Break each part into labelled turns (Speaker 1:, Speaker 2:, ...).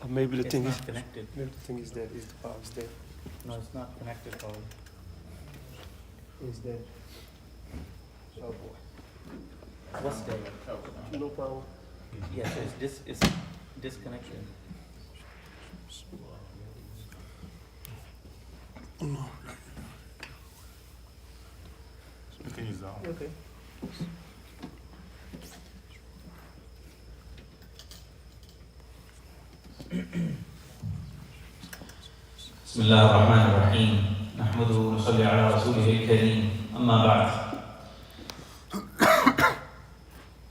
Speaker 1: Or maybe the
Speaker 2: It's
Speaker 1: thing
Speaker 2: not
Speaker 1: is,
Speaker 2: connected.
Speaker 1: maybe the thing is dead. Is the power is dead?
Speaker 2: No, it's not connected, Paul.
Speaker 1: Is dead. Oh boy.
Speaker 2: What's that?
Speaker 1: No power.
Speaker 2: Yeah, so it's disconnected.
Speaker 3: You can use that one.
Speaker 1: Okay.
Speaker 4: بسم الله الرحمن الرحيم نحمده ونصلي على رسوله الكريم أما بعد.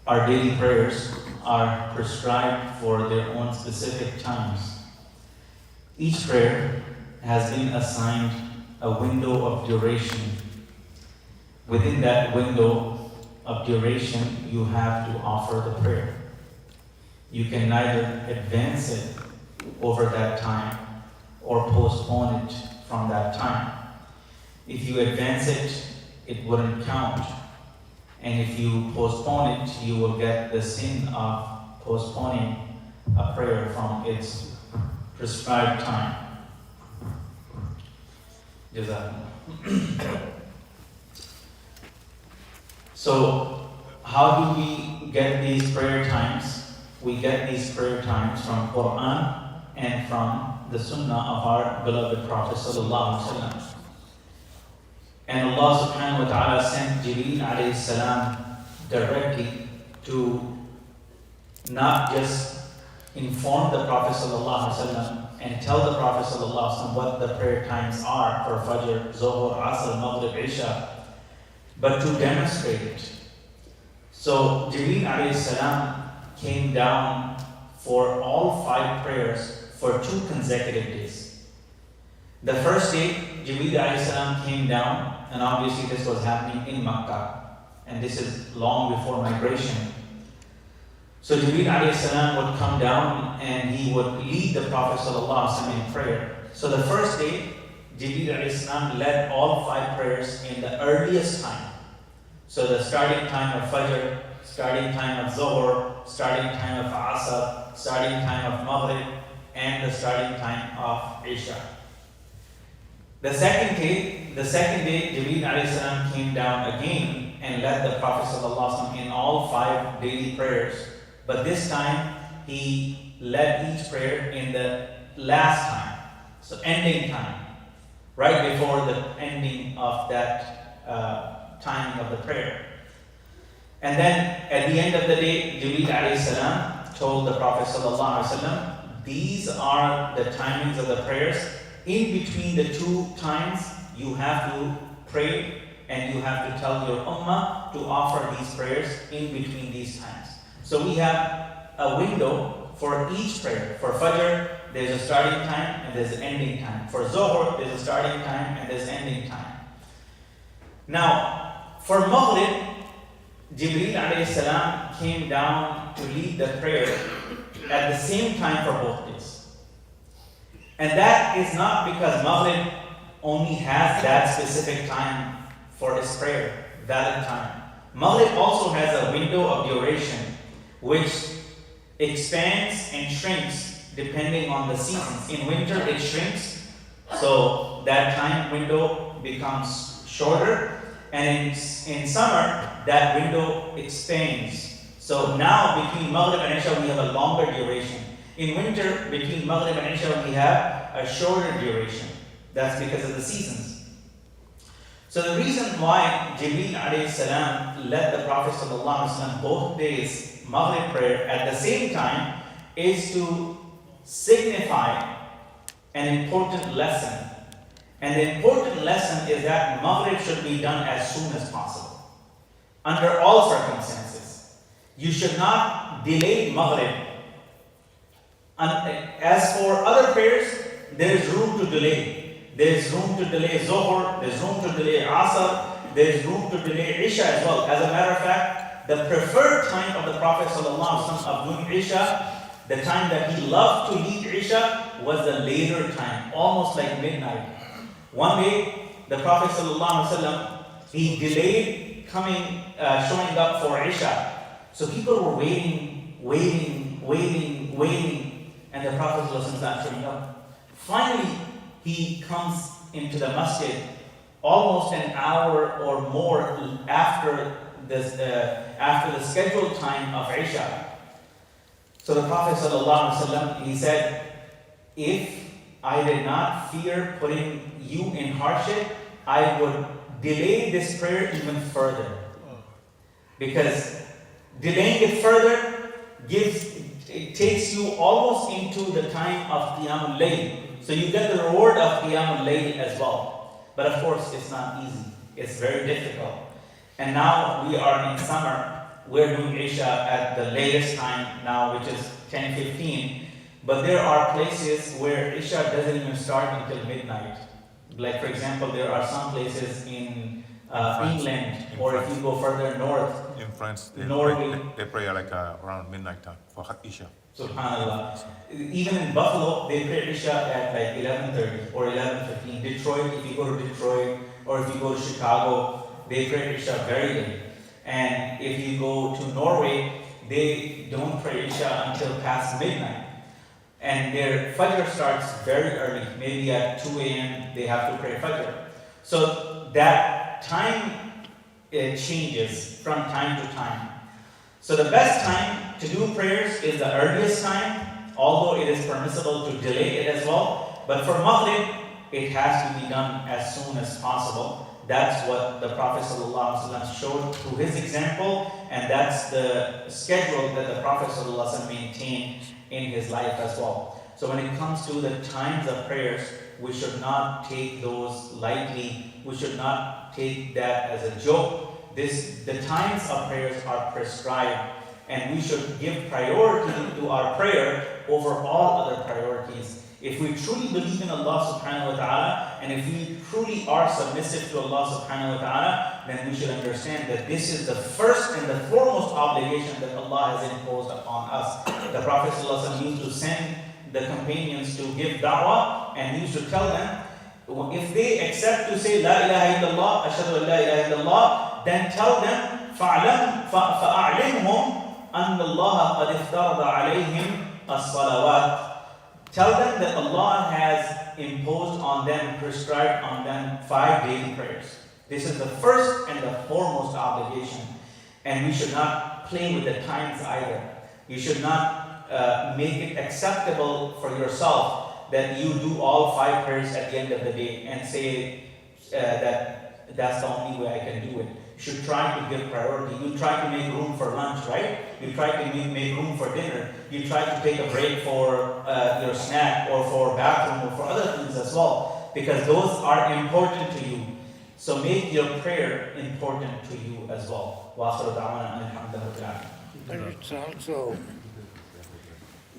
Speaker 4: Our daily prayers are prescribed for their own specific times. Each prayer has been assigned a window of duration. Within that window of duration, you have to offer the prayer. You can neither advance it over that time or postpone it from that time. If you advance it, it wouldn't count. And if you postpone it, you will get the sin of postponing a prayer from its prescribed time. Jazakumullah. So, how do we get these prayer times? We get these prayer times from Quran and from the Sunnah of our beloved Prophet Sallallahu Alaihi Wasallam. And Allah Subhanahu wa Taala sent Jibreel alayhi salam directly to not just inform the Prophet Sallallahu Alaihi Wasallam and tell the Prophet Sallallahu Alaihi Wasallam what the prayer times are for Fajr, Zuhr, Asr, Maghrib, Isha, but to demonstrate it. So Jibreel alayhi salam came down for all 5 prayers for 2 consecutive days. The first day, Jibreel alayhi salam came down, and obviously this was happening in Makkah, and this is long before migration. So Jibreel alayhi salam would come down and he would lead the Prophet sallallahu alaihi wasallam in prayer. So the first day, Jibreel alayhi salam led all 5 prayers in the earliest time. So the starting time of Fajr, starting time of Zuhr, starting time of Asr, starting time of Maghrib, and the starting time of Isha. The second day, Jibreel alayhi salam came down again and led the Prophet sallallahu alaihi wasallam in all 5 daily prayers. But this time, he led each prayer in the last time, so ending time, right before the ending of that timing of the prayer. And then at the end of the day, Jibreel alayhi salam told the Prophet sallallahu alaihi wasallam, these are the timings of the prayers. In between the 2 times, you have to pray and you have to tell your ummah to offer these prayers in between these times. So we have a window for each prayer. For Fajr, there's a starting time and there's an ending time. For Zuhr, there's a starting time and there's an ending time. Now, for Maghrib, Jibreel alayhi salam came down to lead the prayer at the same time for both days. And that is not because Maghrib only has that specific time for its prayer, valid time. Maghrib also has a window of duration which expands and shrinks depending on the seasons. In winter it shrinks, so that time window becomes shorter, and in summer that window expands. So now between Maghrib and Isha we have a longer duration. In winter between Maghrib and Isha we have a shorter duration. That's because of the seasons. So the reason why Jibreel alayhi salam led the Prophet sallallahu alaihi wasallam both days Maghrib prayer at the same time is to signify an important lesson. And the important lesson is that Maghrib should be done as soon as possible, under all circumstances. You should not delay Maghrib. As for other prayers, there is room to delay. There is room to delay Zuhr, there is room to delay Asr, there is room to delay Isha as well. As a matter of fact, the preferred time of the Prophet ﷺ of doing Isha, the time that he loved to lead Isha, was the later time, almost like midnight. One day, the Prophet ﷺ, he delayed showing up for Isha. So people were waiting. and the Prophet is not showing up. Finally, he comes into the masjid almost an hour or more after the scheduled time of Isha. So the Prophet ﷺ, he said, if I did not fear putting you in hardship, I would delay this prayer even further. Because delaying it further takes you almost into the time of Qiyamul Layl. So you get the reward of Qiyamul Layl as well. But of course, it's not easy. It's very difficult. And now we are in summer. We're doing Isha at the latest time now, which is 10:15. But there are places where Isha doesn't even start until midnight. Like for example, there are some places in England, or if you go further north,
Speaker 3: in France,
Speaker 4: Norway.
Speaker 3: they pray like around midnight time for Isha.
Speaker 4: Subhanallah. Even in Buffalo, they pray Isha at like 11:30 or 11:15. Detroit, if you go to Detroit, or if you go to Chicago, they pray Isha very late. And if you go to Norway, they don't pray Isha until past midnight. And their Fajr starts very early, maybe at 2 a.m. they have to pray Fajr. So that time changes from time to time. So the best time to do prayers is the earliest time, although it is permissible to delay it as well. But for Maghrib, it has to be done as soon as possible. That's what the Prophet ﷺ showed through his example, and that's the schedule that the Prophet ﷺ maintained in his life as well. So when it comes to the times of prayers, we should not take those lightly. We should not take that as a joke. The times of prayers are prescribed, and we should give priority to our prayer over all other priorities. If we truly believe in Allah subhanahu wa ta'ala, and if we truly are submissive to Allah subhanahu wa ta'ala, then we should understand that this is the first and the foremost obligation that Allah has imposed upon us. The Prophet ﷺ used to send the companions to give da'wah, and he used to tell them, if they accept to say La ilaha illallah, ashhadu an la ilaha illallah, then tell them, فَأَعْلِمْهُمْ أَنَّ اللَّهَ قَدْ اِفْتَرَضَ عَلَيْهِمْ الصَّلَوَاتِ. Tell them that Allah has imposed on them, prescribed on them 5 daily prayers. This is the first and the foremost obligation. And we should not play with the times either. You should not make it acceptable for yourself that you do all 5 prayers at the end of the day and say that that's the only way I can do it. You should try to give priority. You try to make room for lunch, right? You try to make room for dinner. You try to take a break for your snack or for bathroom or for other things as well, because those are important to you. So make your prayer important to you as well.
Speaker 5: But it's also,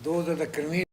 Speaker 5: those are the convenience.